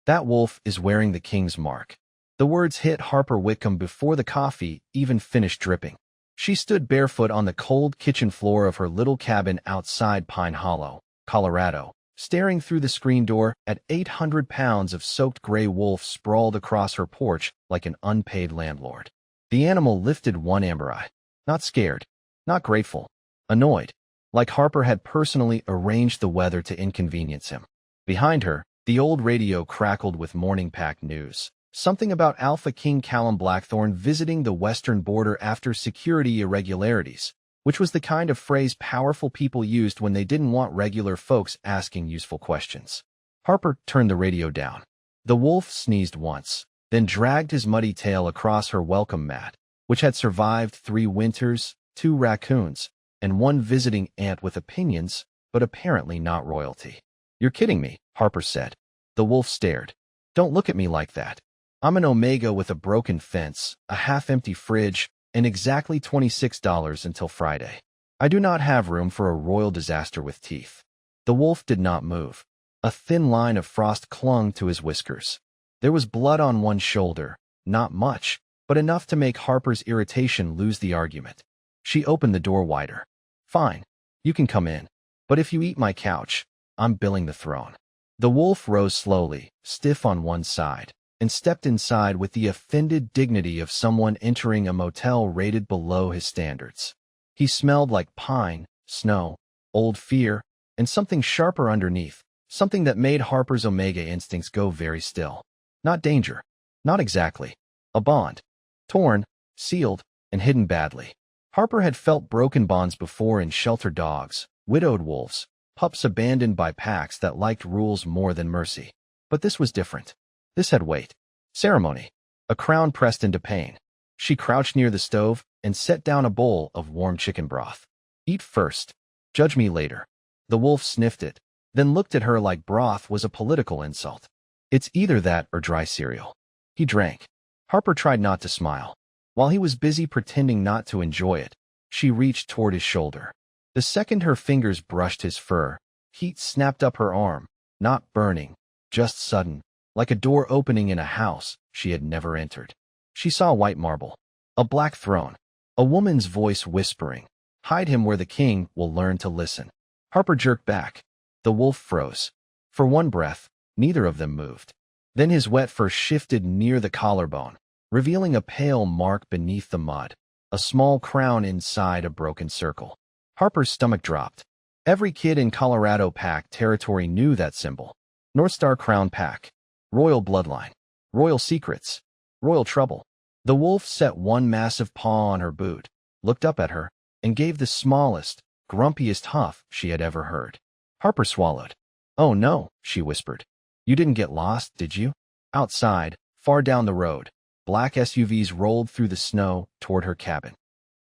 That wolf is wearing the king's mark. The words hit Harper Whitcomb before the coffee even finished dripping. She stood barefoot on the cold kitchen floor of her little cabin outside Pine Hollow, Colorado, staring through the screen door at 800 pounds of soaked gray wolf sprawled across her porch like an unpaid landlord. The animal lifted one amber eye. Not scared, not grateful, annoyed, like Harper had personally arranged the weather to inconvenience him. Behind her, the old radio crackled with morning pack news. Something about Alpha King Callum Blackthorne visiting the western border after security irregularities, which was the kind of phrase powerful people used when they didn't want regular folks asking useful questions. Harper turned the radio down. The wolf sneezed once, then dragged his muddy tail across her welcome mat, which had survived 3 winters, 2 raccoons, and 1 visiting ant with opinions, but apparently not royalty. "You're kidding me," Harper said. The wolf stared. "Don't look at me like that. I'm an Omega with a broken fence, a half-empty fridge, and exactly $26 until Friday. I do not have room for a royal disaster with teeth." The wolf did not move. A thin line of frost clung to his whiskers. There was blood on one shoulder, not much, but enough to make Harper's irritation lose the argument. She opened the door wider. "Fine, you can come in, but if you eat my couch, I'm billing the throne." The wolf rose slowly, stiff on one side, and stepped inside with the offended dignity of someone entering a motel rated below his standards. He smelled like pine, snow, old fear, and something sharper underneath, something that made Harper's Omega instincts go very still. Not danger. Not exactly. A bond. Torn, sealed, and hidden badly. Harper had felt broken bonds before in shelter dogs, widowed wolves, pups abandoned by packs that liked rules more than mercy. But this was different. This had weight. Ceremony. A crown pressed into pain. She crouched near the stove and set down a bowl of warm chicken broth. "Eat first. Judge me later." The wolf sniffed it, then looked at her like broth was a political insult. "It's either that or dry cereal." He drank. Harper tried not to smile. While he was busy pretending not to enjoy it, she reached toward his shoulder. The second her fingers brushed his fur, heat snapped up her arm, not burning, just sudden, like a door opening in a house she had never entered. She saw white marble, a black throne, a woman's voice whispering, "Hide him where the king will learn to listen." Harper jerked back. The wolf froze. For one breath, neither of them moved. Then his wet fur shifted near the collarbone, revealing a pale mark beneath the mud, a small crown inside a broken circle. Harper's stomach dropped. Every kid in Colorado Pack territory knew that symbol. North Star Crown Pack. Royal bloodline. Royal secrets. Royal trouble. The wolf set one massive paw on her boot, looked up at her, and gave the smallest, grumpiest huff she had ever heard. Harper swallowed. "Oh no," she whispered. "You didn't get lost, did you?" Outside, far down the road, black SUVs rolled through the snow toward her cabin.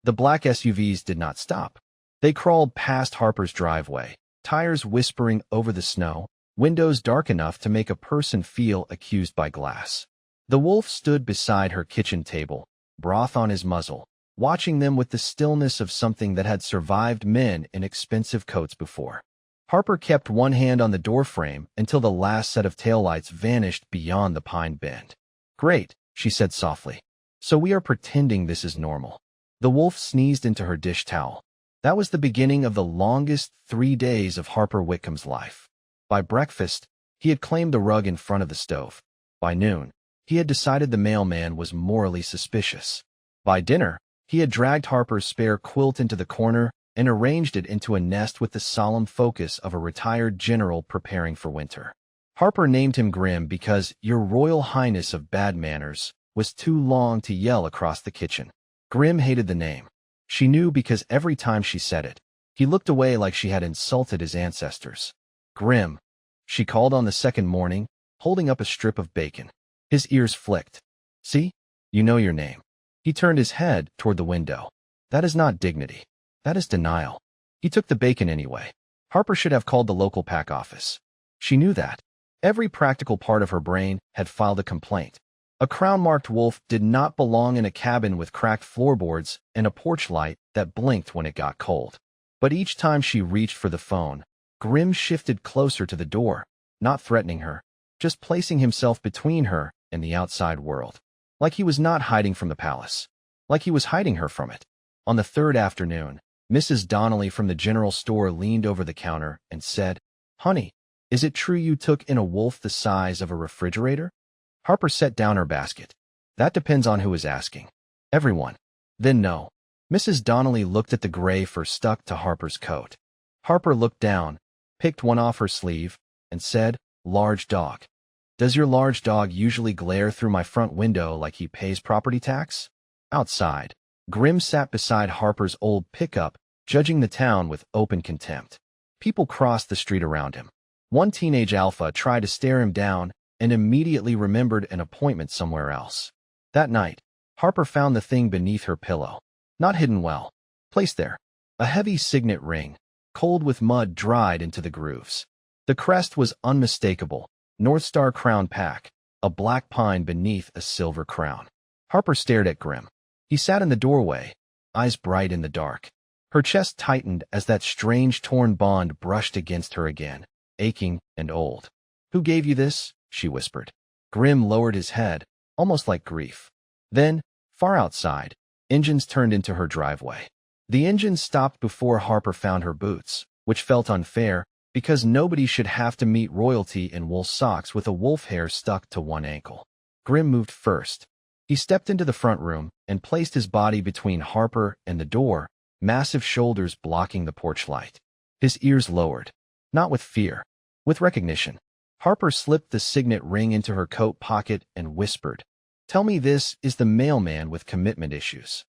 The black SUVs did not stop. They crawled past Harper's driveway, tires whispering over the snow, windows dark enough to make a person feel accused by glass. The wolf stood beside her kitchen table, broth on his muzzle, watching them with the stillness of something that had survived men in expensive coats before. Harper kept one hand on the doorframe until the last set of taillights vanished beyond the pine bend. "Great," she said softly. "So we are pretending this is normal." The wolf sneezed into her dish towel. That was the beginning of the longest 3 days of Harper Whitcomb's life. By breakfast, he had claimed the rug in front of the stove. By noon, he had decided the mailman was morally suspicious. By dinner, he had dragged Harper's spare quilt into the corner and arranged it into a nest with the solemn focus of a retired general preparing for winter. Harper named him Grim because "Your Royal Highness of Bad Manners" was too long to yell across the kitchen. Grim hated the name. She knew because every time she said it, he looked away like she had insulted his ancestors. "Grim," she called on the second morning, holding up a strip of bacon. His ears flicked. "See? You know your name." He turned his head toward the window. "That is not dignity. That is denial." He took the bacon anyway. Harper should have called the local pack office. She knew that. Every practical part of her brain had filed a complaint. A crown-marked wolf did not belong in a cabin with cracked floorboards and a porch light that blinked when it got cold. But each time she reached for the phone, Grim shifted closer to the door, not threatening her, just placing himself between her and the outside world. Like he was not hiding from the palace. Like he was hiding her from it. On the third afternoon, Mrs. Donnelly from the general store leaned over the counter and said, "Honey, is it true you took in a wolf the size of a refrigerator?" Harper set down her basket. "That depends on who is asking." "Everyone." "Then no." Mrs. Donnelly looked at the gray fur stuck to Harper's coat. Harper looked down, picked one off her sleeve, and said, "Large dog. Does your large dog usually glare through my front window like he pays property tax?" Outside, Grimm sat beside Harper's old pickup, judging the town with open contempt. People crossed the street around him. One teenage alpha tried to stare him down and immediately remembered an appointment somewhere else. That night, Harper found the thing beneath her pillow. Not hidden well. Placed there. A heavy signet ring, cold with mud dried into the grooves. The crest was unmistakable. North Star Crown Pack, a black pine beneath a silver crown. Harper stared at Grimm. He sat in the doorway, eyes bright in the dark. Her chest tightened as that strange torn bond brushed against her again, aching and old. "Who gave you this?" she whispered. Grimm lowered his head, almost like grief. Then, far outside, engines turned into her driveway. The engine stopped before Harper found her boots, which felt unfair because nobody should have to meet royalty in wool socks with a wolf hair stuck to one ankle. Grimm moved first. He stepped into the front room and placed his body between Harper and the door, massive shoulders blocking the porch light. His ears lowered, not with fear, with recognition. Harper slipped the signet ring into her coat pocket and whispered, "Tell me this is the mailman with commitment issues."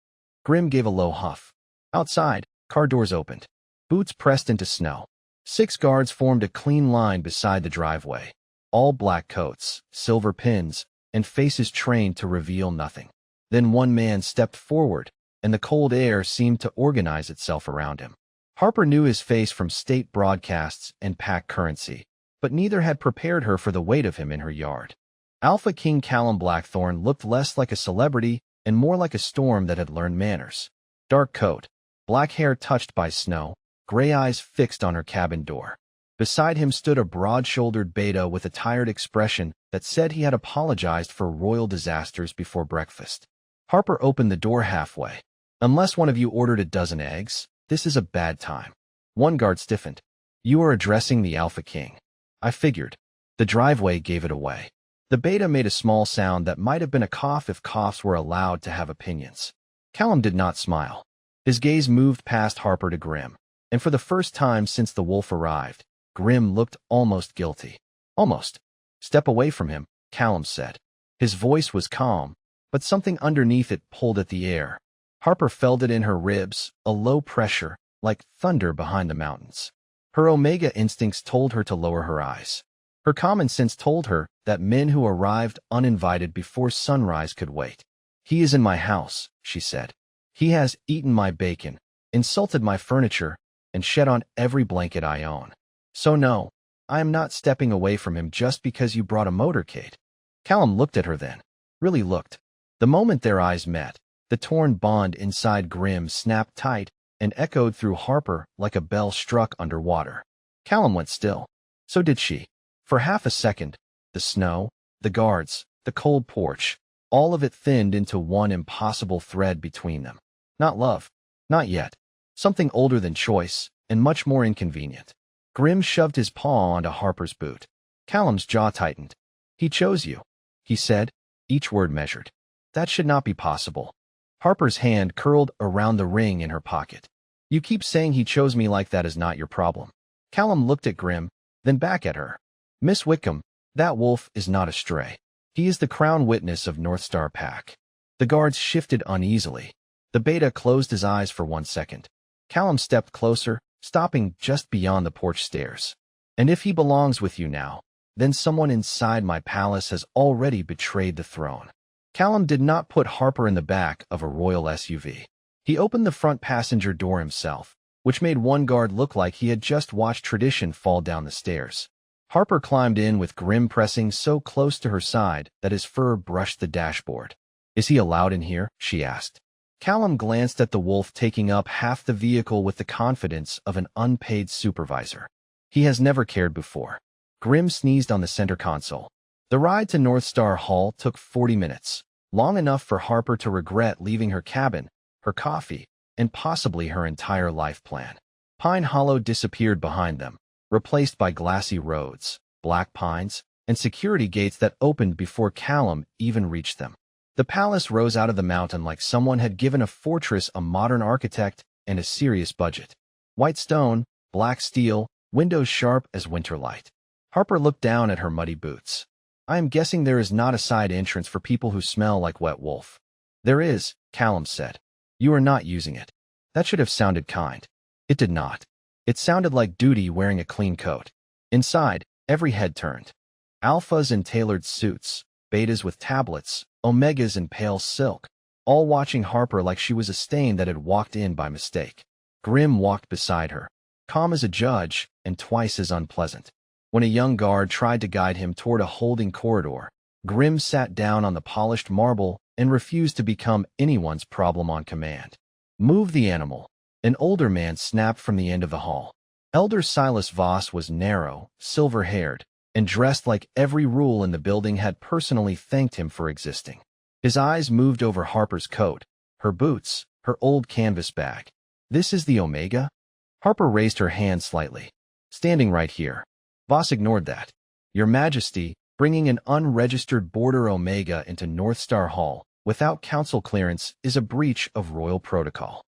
Grimm gave a low huff. Outside, car doors opened. Boots pressed into snow. 6 guards formed a clean line beside the driveway. All black coats, silver pins, and faces trained to reveal nothing. Then one man stepped forward, and the cold air seemed to organize itself around him. Harper knew his face from state broadcasts and pack currency, but neither had prepared her for the weight of him in her yard. Alpha King Callum Blackthorne looked less like a celebrity and more like a storm that had learned manners. Dark coat, black hair touched by snow, gray eyes fixed on her cabin door. Beside him stood a broad-shouldered beta with a tired expression that said he had apologized for royal disasters before breakfast. Harper opened the door halfway. "Unless one of you ordered a dozen eggs, this is a bad time." One guard stiffened. "You are addressing the Alpha King." "I figured." The driveway gave it away. The beta made a small sound that might have been a cough if coughs were allowed to have opinions. Callum did not smile. His gaze moved past Harper to Grimm, and for the first time since the wolf arrived, Grimm looked almost guilty. "Almost." "Step away from him," Callum said. His voice was calm, but something underneath it pulled at the air. Harper felt it in her ribs, a low pressure, like thunder behind the mountains. Her Omega instincts told her to lower her eyes. Her common sense told her that men who arrived uninvited before sunrise could wait. "He is in my house," she said. "He has eaten my bacon, insulted my furniture, and shed on every blanket I own. So no, I am not stepping away from him just because you brought a motorcade." Callum looked at her then. Really looked. The moment their eyes met, the torn bond inside Grimm snapped tight and echoed through Harper like a bell struck underwater. Callum went still. So did she. For half a second, the snow, the guards, the cold porch, all of it thinned into one impossible thread between them. Not love. Not yet. Something older than choice, and much more inconvenient. Grimm shoved his paw onto Harper's boot. Callum's jaw tightened. "He chose you," he said, each word measured. "That should not be possible." Harper's hand curled around the ring in her pocket. "You keep saying he chose me like that is not your problem." Callum looked at Grimm, then back at her. "Miss Wickham, that wolf is not a stray. He is the crown witness of North Star Pack." The guards shifted uneasily. The beta closed his eyes for 1 second. Callum stepped closer, stopping just beyond the porch stairs. "And if he belongs with you now, then someone inside my palace has already betrayed the throne." Callum did not put Harper in the back of a royal SUV. He opened the front passenger door himself, which made one guard look like he had just watched tradition fall down the stairs. Harper climbed in with Grimm pressing so close to her side that his fur brushed the dashboard. "Is he allowed in here?" she asked. Callum glanced at the wolf taking up half the vehicle with the confidence of an unpaid supervisor. "He has never cared before." Grimm sneezed on the center console. The ride to North Star Hall took 40 minutes, long enough for Harper to regret leaving her cabin, her coffee, and possibly her entire life plan. Pine Hollow disappeared behind them, replaced by glassy roads, black pines, and security gates that opened before Callum even reached them. The palace rose out of the mountain like someone had given a fortress a modern architect and a serious budget. White stone, black steel, windows sharp as winter light. Harper looked down at her muddy boots. I am guessing there is not a side entrance for people who smell like wet wolf. There is, Callum said. You are not using it. That should have sounded kind. It did not. It sounded like duty wearing a clean coat. Inside, every head turned. Alphas in tailored suits, betas with tablets, omegas in pale silk, all watching Harper like she was a stain that had walked in by mistake. Grim walked beside her, calm as a judge and twice as unpleasant. When a young guard tried to guide him toward a holding corridor, Grim sat down on the polished marble and refused to become anyone's problem on command. Move the animal. An older man snapped from the end of the hall. Elder Silas Voss was narrow, silver-haired, and dressed like every rule in the building had personally thanked him for existing. His eyes moved over Harper's coat, her boots, her old canvas bag. This is the Omega? Harper raised her hand slightly. Standing right here. Voss ignored that. Your Majesty, bringing an unregistered border Omega into North Star Hall without council clearance is a breach of royal protocol.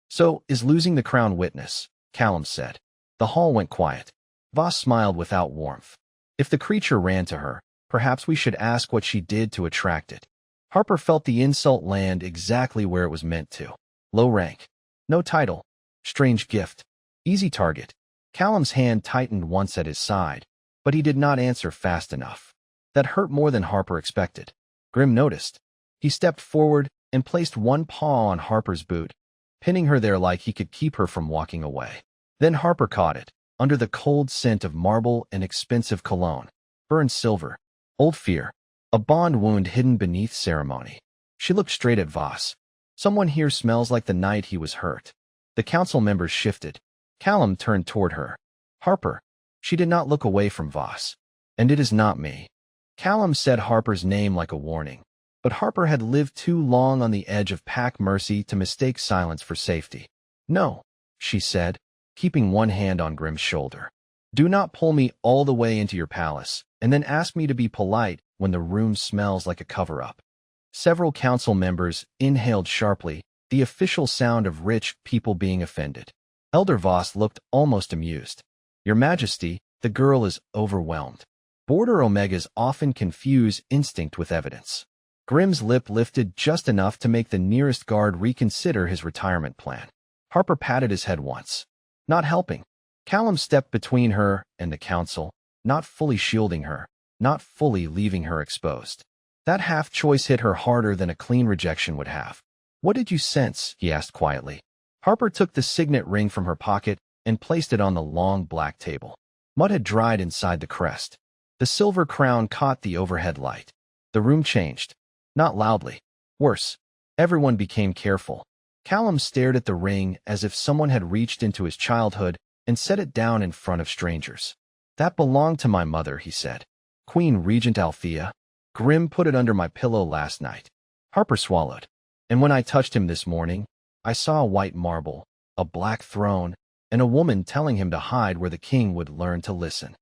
So, is losing the crown witness, Callum said. The hall went quiet. Voss smiled without warmth. If the creature ran to her, perhaps we should ask what she did to attract it. Harper felt the insult land exactly where it was meant to. Low rank. No title. Strange gift. Easy target. Callum's hand tightened once at his side, but he did not answer fast enough. That hurt more than Harper expected. Grim noticed. He stepped forward and placed one paw on Harper's boot, pinning her there like he could keep her from walking away. Then Harper caught it, under the cold scent of marble and expensive cologne. Burned silver. Old fear. A bond wound hidden beneath ceremony. She looked straight at Voss. Someone here smells like the night he was hurt. The council members shifted. Callum turned toward her. Harper. She did not look away from Voss. And it is not me. Callum said Harper's name like a warning. But Harper had lived too long on the edge of pack mercy to mistake silence for safety. No, she said, keeping one hand on Grim's shoulder. Do not pull me all the way into your palace, and then ask me to be polite when the room smells like a cover-up. Several council members inhaled sharply, the official sound of rich people being offended. Elder Voss looked almost amused. Your Majesty, the girl is overwhelmed. Border Omegas often confuse instinct with evidence. Grim's lip lifted just enough to make the nearest guard reconsider his retirement plan. Harper patted his head once. Not helping. Callum stepped between her and the council, not fully shielding her, not fully leaving her exposed. That half-choice hit her harder than a clean rejection would have. What did you sense? He asked quietly. Harper took the signet ring from her pocket and placed it on the long black table. Mud had dried inside the crest. The silver crown caught the overhead light. The room changed. Not loudly. Worse. Everyone became careful. Callum stared at the ring as if someone had reached into his childhood and set it down in front of strangers. That belonged to my mother, he said. Queen Regent Althea. Grim put it under my pillow last night. Harper swallowed. And when I touched him this morning, I saw a white marble, a black throne, and a woman telling him to hide where the king would learn to listen.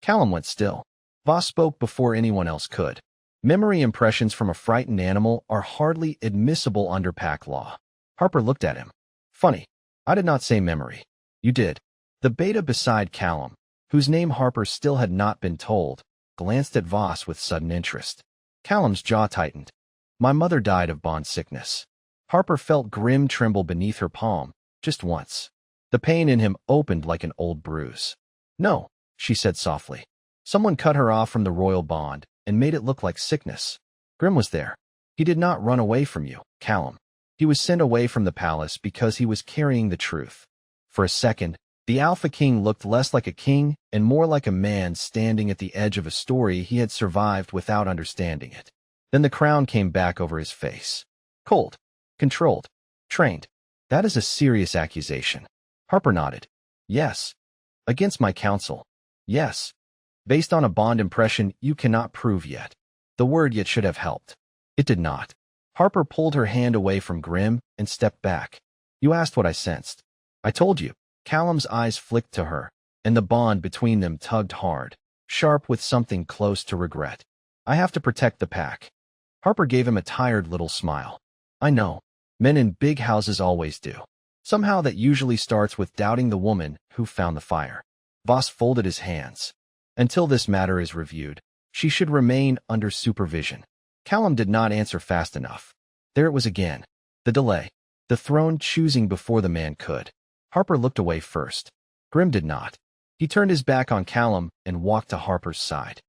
Callum went still. Voss spoke before anyone else could. Memory impressions from a frightened animal are hardly admissible under pack law. Harper looked at him. Funny. I did not say memory. You did. The beta beside Callum, whose name Harper still had not been told, glanced at Voss with sudden interest. Callum's jaw tightened. My mother died of bond sickness. Harper felt Grim tremble beneath her palm, just once. The pain in him opened like an old bruise. No, she said softly. Someone cut her off from the royal bond and made it look like sickness. Grim was there. He did not run away from you, Callum. He was sent away from the palace because he was carrying the truth. For a second, the Alpha King looked less like a king and more like a man standing at the edge of a story he had survived without understanding it. Then the crown came back over his face. Cold. Controlled. Trained. That is a serious accusation. Harper nodded. Yes. Against my counsel. Yes. Based on a bond impression you cannot prove yet. The word yet should have helped. It did not. Harper pulled her hand away from Grimm and stepped back. You asked what I sensed. I told you. Callum's eyes flicked to her, and the bond between them tugged hard, sharp with something close to regret. I have to protect the pack. Harper gave him a tired little smile. I know. Men in big houses always do. Somehow that usually starts with doubting the woman who found the fire. Voss folded his hands. Until this matter is reviewed, she should remain under supervision. Callum did not answer fast enough. There it was again. The delay. The throne choosing before the man could. Harper looked away first. Grimm did not. He turned his back on Callum and walked to Harper's side.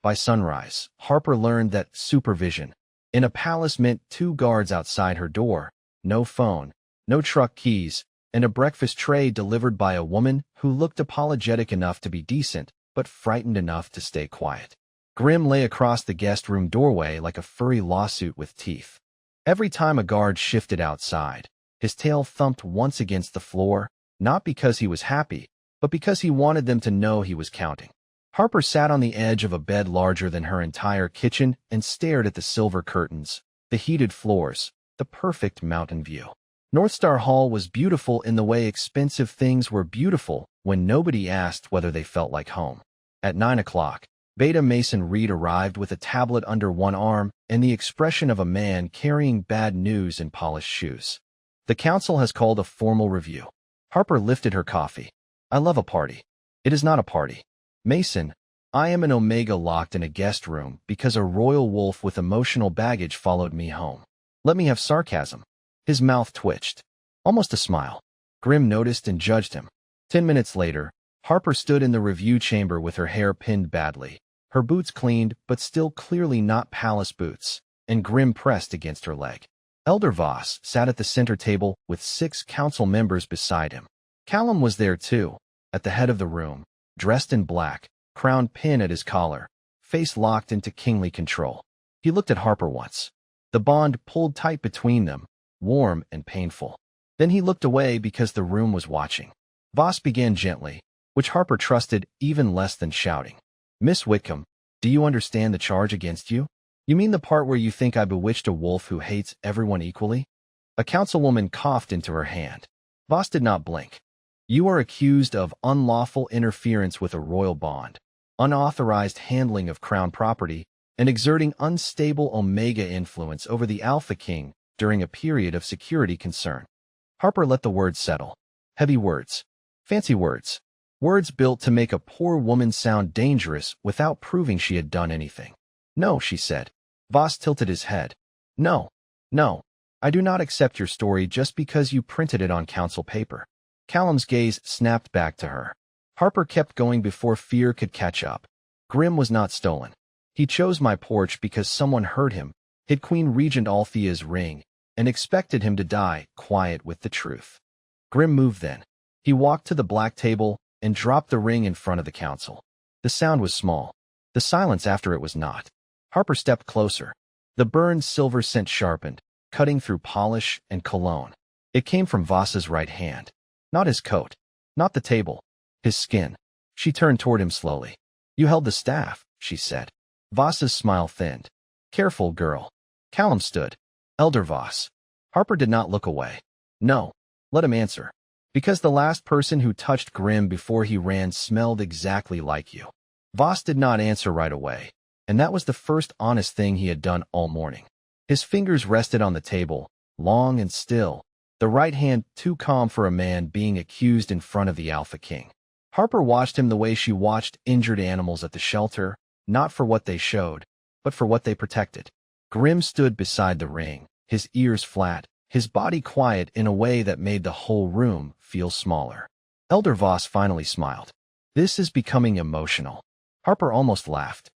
By sunrise, Harper learned that supervision in a palace meant 2 guards outside her door, no phone, no truck keys, and a breakfast tray delivered by a woman who looked apologetic enough to be decent, but frightened enough to stay quiet. Grimm lay across the guest room doorway like a furry lawsuit with teeth. Every time a guard shifted outside, his tail thumped once against the floor, not because he was happy, but because he wanted them to know he was counting. Harper sat on the edge of a bed larger than her entire kitchen and stared at the silver curtains, the heated floors, the perfect mountain view. Northstar Hall was beautiful in the way expensive things were beautiful when nobody asked whether they felt like home. At 9 o'clock, Beta Mason Reed arrived with a tablet under one arm and the expression of a man carrying bad news in polished shoes. The council has called a formal review. Harper lifted her coffee. I love a party. It is not a party. Mason, I am an Omega locked in a guest room because a royal wolf with emotional baggage followed me home. Let me have sarcasm. His mouth twitched. Almost a smile. Grimm noticed and judged him. 10 minutes later, Harper stood in the review chamber with her hair pinned badly, her boots cleaned but still clearly not palace boots, and Grimm pressed against her leg. Elder Voss sat at the center table with 6 council members beside him. Callum was there too, at the head of the room, dressed in black, crown pin at his collar, face locked into kingly control. He looked at Harper once. The bond pulled tight between them, warm and painful. Then he looked away because the room was watching. Voss began gently, which Harper trusted even less than shouting. Miss Whitcomb, do you understand the charge against you? You mean the part where you think I bewitched a wolf who hates everyone equally? A councilwoman coughed into her hand. Voss did not blink. You are accused of unlawful interference with a royal bond, unauthorized handling of crown property, and exerting unstable Omega influence over the Alpha King during a period of security concern. Harper let the words settle. Heavy words. Fancy words. Words built to make a poor woman sound dangerous without proving she had done anything. No, she said. Voss tilted his head. No. I do not accept your story just because you printed it on council paper. Callum's gaze snapped back to her. Harper kept going before fear could catch up. Grimm was not stolen. He chose my porch because someone heard him, hid Queen Regent Althea's ring, and expected him to die quiet with the truth. Grimm moved then. He walked to the black table and dropped the ring in front of the council. The sound was small. The silence after it was not. Harper stepped closer. The burned silver scent sharpened, cutting through polish and cologne. It came from Voss's right hand. Not his coat. Not the table. His skin. She turned toward him slowly. You held the staff, she said. Voss's smile thinned. Careful, girl. Callum stood. Elder Voss. Harper did not look away. No. Let him answer. Because the last person who touched Grimm before he ran smelled exactly like you. Voss did not answer right away, and that was the first honest thing he had done all morning. His fingers rested on the table, long and still, the right hand too calm for a man being accused in front of the Alpha King. Harper watched him the way she watched injured animals at the shelter, not for what they showed, but for what they protected. Grimm stood beside the ring, his ears flat, his body quiet in a way that made the whole room feel smaller. Elder Voss finally smiled. This is becoming emotional. Harper almost laughed.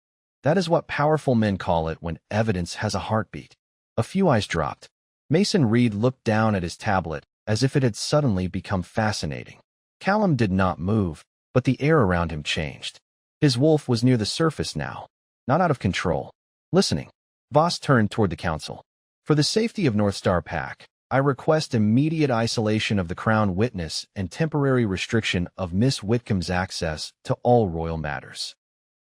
That is what powerful men call it when evidence has a heartbeat. A few eyes dropped. Mason Reed looked down at his tablet as if it had suddenly become fascinating. Callum did not move, but the air around him changed. His wolf was near the surface now, not out of control. Listening. Voss turned toward the council. For the safety of Northstar Pack, I request immediate isolation of the Crown witness and temporary restriction of Miss Whitcomb's access to all royal matters.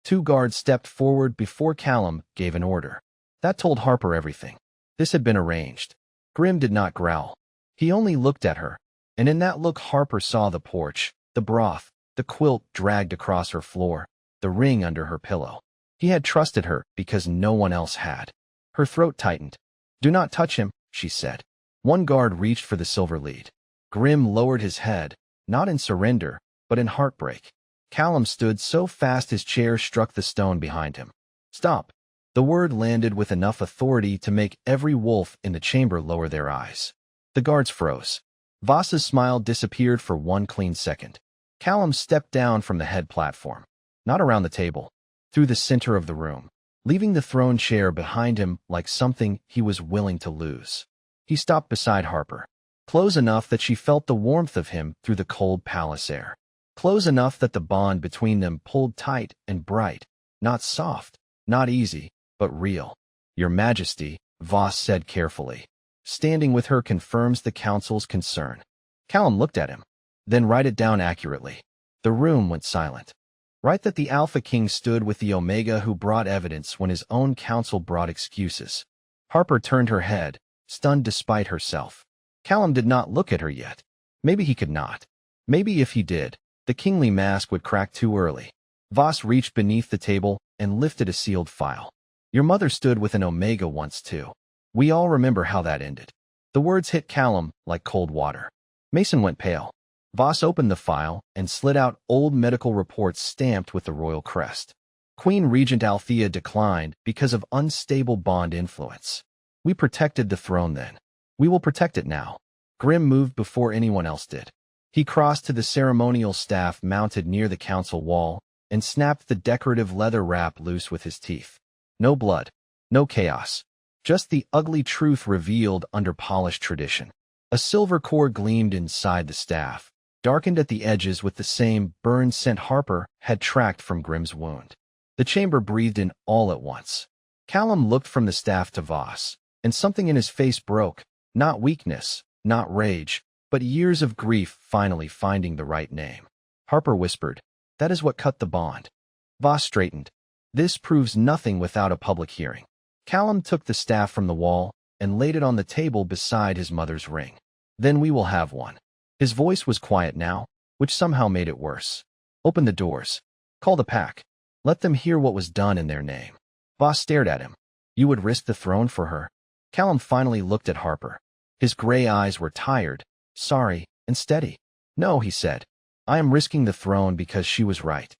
Two guards stepped forward before Callum gave an order. That told Harper everything. This had been arranged. Grim did not growl. He only looked at her, and in that look Harper saw the porch, the broth, the quilt dragged across her floor, the ring under her pillow. He had trusted her because no one else had. Her throat tightened. "Do not touch him," she said. One guard reached for the silver lead. Grim lowered his head, not in surrender, but in heartbreak. Callum stood so fast his chair struck the stone behind him. "Stop." The word landed with enough authority to make every wolf in the chamber lower their eyes. The guards froze. Voss's smile disappeared for one clean second. Callum stepped down from the head platform, not around the table, through the center of the room, leaving the throne chair behind him like something he was willing to lose. He stopped beside Harper, close enough that she felt the warmth of him through the cold palace air, close enough that the bond between them pulled tight and bright, not soft, not easy, but real. "Your Majesty," Voss said carefully. "Standing with her confirms the council's concern." Callum looked at him. "Then write it down accurately." The room went silent. Write that the Alpha King stood with the Omega who brought evidence when his own council brought excuses. Harper turned her head, stunned despite herself. Callum did not look at her yet. Maybe he could not. Maybe if he did, the kingly mask would crack too early. Voss reached beneath the table and lifted a sealed file. "Your mother stood with an Omega once too. We all remember how that ended." The words hit Callum like cold water. Mason went pale. Voss opened the file and slid out old medical reports stamped with the royal crest. Queen Regent Althea declined because of unstable bond influence. "We protected the throne then. We will protect it now." Grim moved before anyone else did. He crossed to the ceremonial staff mounted near the council wall and snapped the decorative leather wrap loose with his teeth. No blood, no chaos, just the ugly truth revealed under polished tradition. A silver core gleamed inside the staff, darkened at the edges with the same burn scent Harper had tracked from Grim's wound. The chamber breathed in all at once. Callum looked from the staff to Voss, and something in his face broke, not weakness, not rage, but years of grief finally finding the right name. Harper whispered, "That is what cut the bond." Voss straightened. "This proves nothing without a public hearing." Callum took the staff from the wall and laid it on the table beside his mother's ring. "Then we will have one." His voice was quiet now, which somehow made it worse. "Open the doors. Call the pack. Let them hear what was done in their name." Voss stared at him. "You would risk the throne for her?" Callum finally looked at Harper. His gray eyes were tired, sorry, and steady. "No," he said. "I am risking the throne because she was right."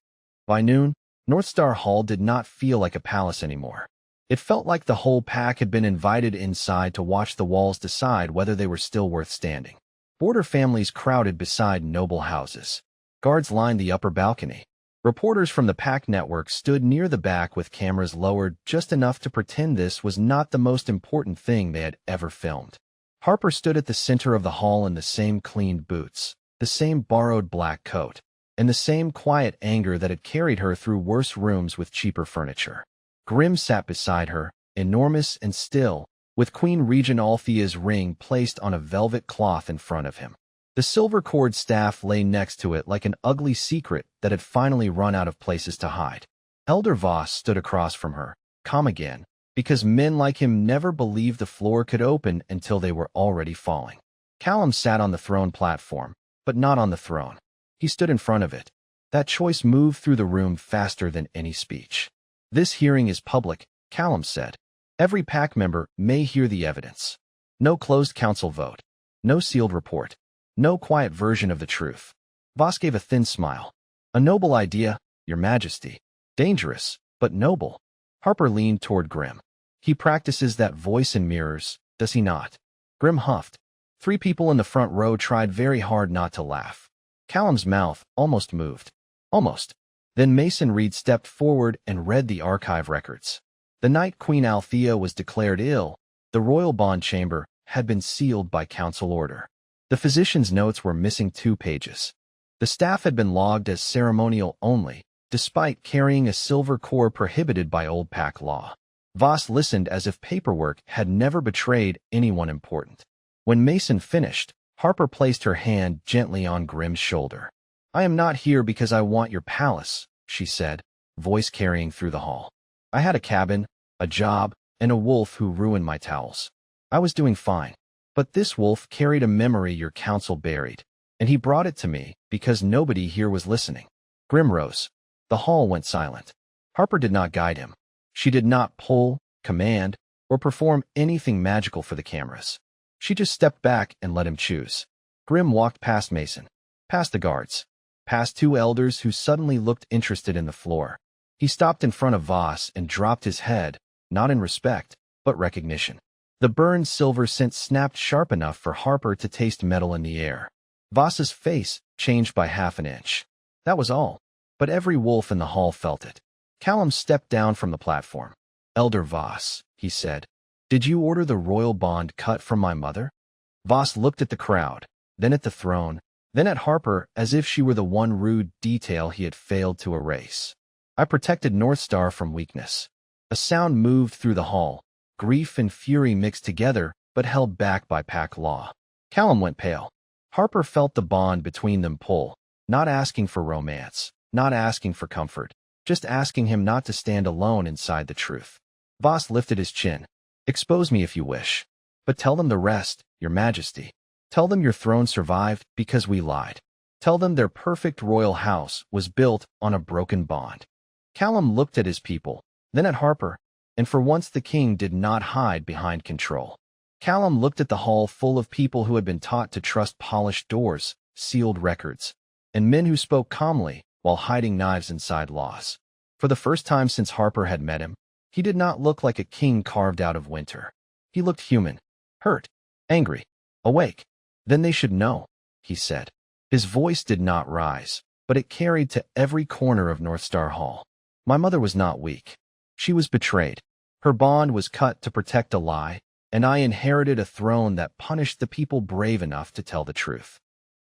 By noon, Northstar Hall did not feel like a palace anymore. It felt like the whole pack had been invited inside to watch the walls decide whether they were still worth standing. Border families crowded beside noble houses. Guards lined the upper balcony. Reporters from the pack network stood near the back with cameras lowered just enough to pretend this was not the most important thing they had ever filmed. Harper stood at the center of the hall in the same cleaned boots, the same borrowed black coat, and the same quiet anger that had carried her through worse rooms with cheaper furniture. Grim sat beside her, enormous and still, with Queen Regent Althea's ring placed on a velvet cloth in front of him. The silver cord staff lay next to it like an ugly secret that had finally run out of places to hide. Elder Voss stood across from her, calm again, because men like him never believed the floor could open until they were already falling. Callum sat on the throne platform, but not on the throne. He stood in front of it. That choice moved through the room faster than any speech. "This hearing is public," Callum said. "Every pack member may hear the evidence. No closed council vote. No sealed report. No quiet version of the truth." Voss gave a thin smile. "A noble idea, Your Majesty. Dangerous, but noble." Harper leaned toward Grim. "He practices that voice in mirrors, does he not?" Grim huffed. Three people in the front row tried very hard not to laugh. Callum's mouth almost moved. Almost. Then Mason Reed stepped forward and read the archive records. The night Queen Althea was declared ill, the royal bond chamber had been sealed by council order. The physician's notes were missing 2 pages. The staff had been logged as ceremonial only, despite carrying a silver core prohibited by old pack law. Voss listened as if paperwork had never betrayed anyone important. When Mason finished, Harper placed her hand gently on Grim's shoulder. "I am not here because I want your palace," she said. voice carrying through the hall. I had a cabin, a job, and a wolf who ruined my towels. I was doing fine. But this wolf carried a memory your council buried, and he brought it to me because nobody here was listening. Grim rose. The hall went silent. Harper did not guide him. She did not pull, command, or perform anything magical for the cameras. She just stepped back and let him choose. Grim walked past Mason, past the guards, past two elders who suddenly looked interested in the floor. He stopped in front of Voss and dropped his head, not in respect, but recognition. The burned silver scent snapped sharp enough for Harper to taste metal in the air. Voss's face changed by half an inch. That was all. But every wolf in the hall felt it. Callum stepped down from the platform. "Elder Voss," he said, "did you order the royal bond cut from my mother?" Voss looked at the crowd, then at the throne, then at Harper as if she were the one rude detail he had failed to erase. "I protected Northstar from weakness." A sound moved through the hall. Grief and fury mixed together, but held back by pack law. Callum went pale. Harper felt the bond between them pull, not asking for romance, not asking for comfort, just asking him not to stand alone inside the truth. Voss lifted his chin. "Expose me if you wish. But tell them the rest, your majesty. Tell them your throne survived because we lied. Tell them their perfect royal house was built on a broken bond." Callum looked at his people, then at Harper, and for once the king did not hide behind control. Callum looked at the hall full of people who had been taught to trust polished doors, sealed records, and men who spoke calmly while hiding knives inside laws. For the first time since Harper had met him, he did not look like a king carved out of winter. He looked human, hurt, angry, awake. "Then they should know," he said. His voice did not rise, but it carried to every corner of Northstar Hall. "My mother was not weak. She was betrayed. Her bond was cut to protect a lie, and I inherited a throne that punished the people brave enough to tell the truth."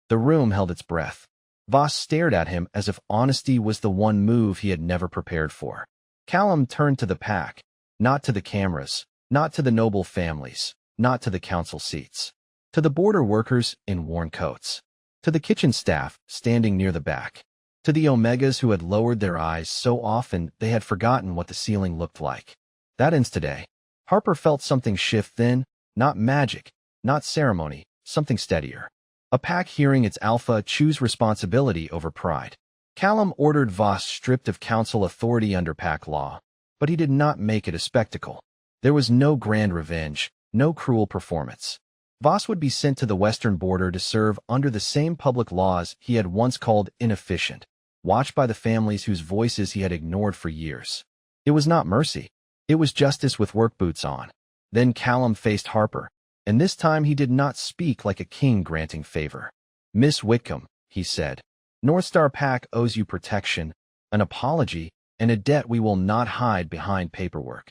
The room held its breath. Voss stared at him as if honesty was the one move he had never prepared for. Callum turned to the pack, not to the cameras, not to the noble families, not to the council seats, to the border workers in worn coats, to the kitchen staff standing near the back, to the Omegas who had lowered their eyes so often they had forgotten what the ceiling looked like. That instant, Harper felt something shift then, not magic, not ceremony, something steadier. A pack hearing its alpha choose responsibility over pride. Callum ordered Voss stripped of council authority under pack law, but he did not make it a spectacle. There was no grand revenge, no cruel performance. Voss would be sent to the western border to serve under the same public laws he had once called inefficient, watched by the families whose voices he had ignored for years. It was not mercy. It was justice with work boots on. Then Callum faced Harper, and this time he did not speak like a king granting favor. "Miss Whitcomb," he said, "Northstar Pack owes you protection, an apology, and a debt we will not hide behind paperwork."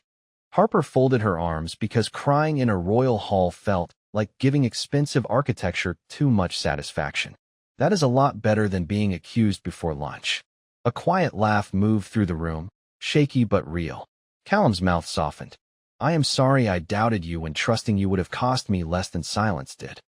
Harper folded her arms because crying in a royal hall felt like giving expensive architecture too much satisfaction. That is a lot better than being accused before lunch. A quiet laugh moved through the room, shaky but real. Callum's mouth softened. "I am sorry I doubted you when trusting you would have cost me less than silence did."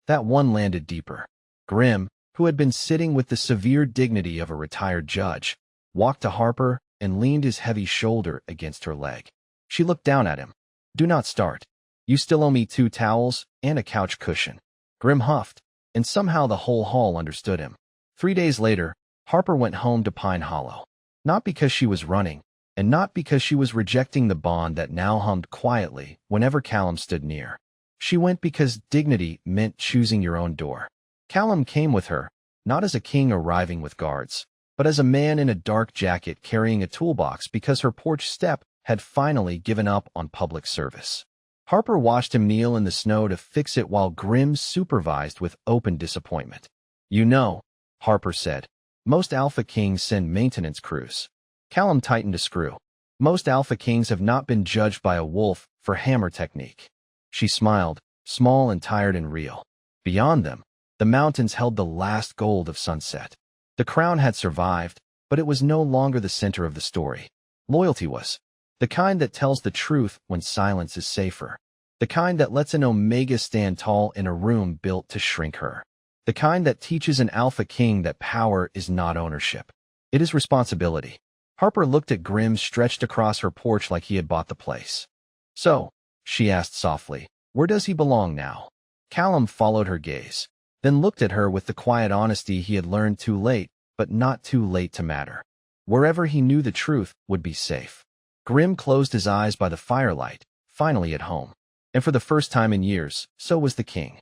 That one landed deeper. Grim, who had been sitting with the severe dignity of a retired judge, walked to Harper and leaned his heavy shoulder against her leg. She looked down at him. "Do not start. You still owe me 2 towels and a couch cushion." Grim huffed, and somehow the whole hall understood him. 3 days later, Harper went home to Pine Hollow. Not because she was running, and not because she was rejecting the bond that now hummed quietly whenever Callum stood near. She went because dignity meant choosing your own door. Callum came with her, not as a king arriving with guards, but as a man in a dark jacket carrying a toolbox because her porch step had finally given up on public service. Harper watched him kneel in the snow to fix it while Grim supervised with open disappointment. "You know," Harper said, "most Alpha Kings send maintenance crews." Callum tightened a screw. "Most Alpha Kings have not been judged by a wolf for hammer technique." She smiled, small and tired and real. Beyond them, the mountains held the last gold of sunset. The crown had survived, but it was no longer the center of the story. Loyalty was. The kind that tells the truth when silence is safer. The kind that lets an Omega stand tall in a room built to shrink her. The kind that teaches an Alpha King that power is not ownership. It is responsibility. Harper looked at Grim stretched across her porch like he had bought the place. "So," she asked softly, "where does he belong now?" Callum followed her gaze, then looked at her with the quiet honesty he had learned too late, but not too late to matter. Wherever he knew the truth would be safe. Grim closed his eyes by the firelight, finally at home. And for the first time in years, so was the king.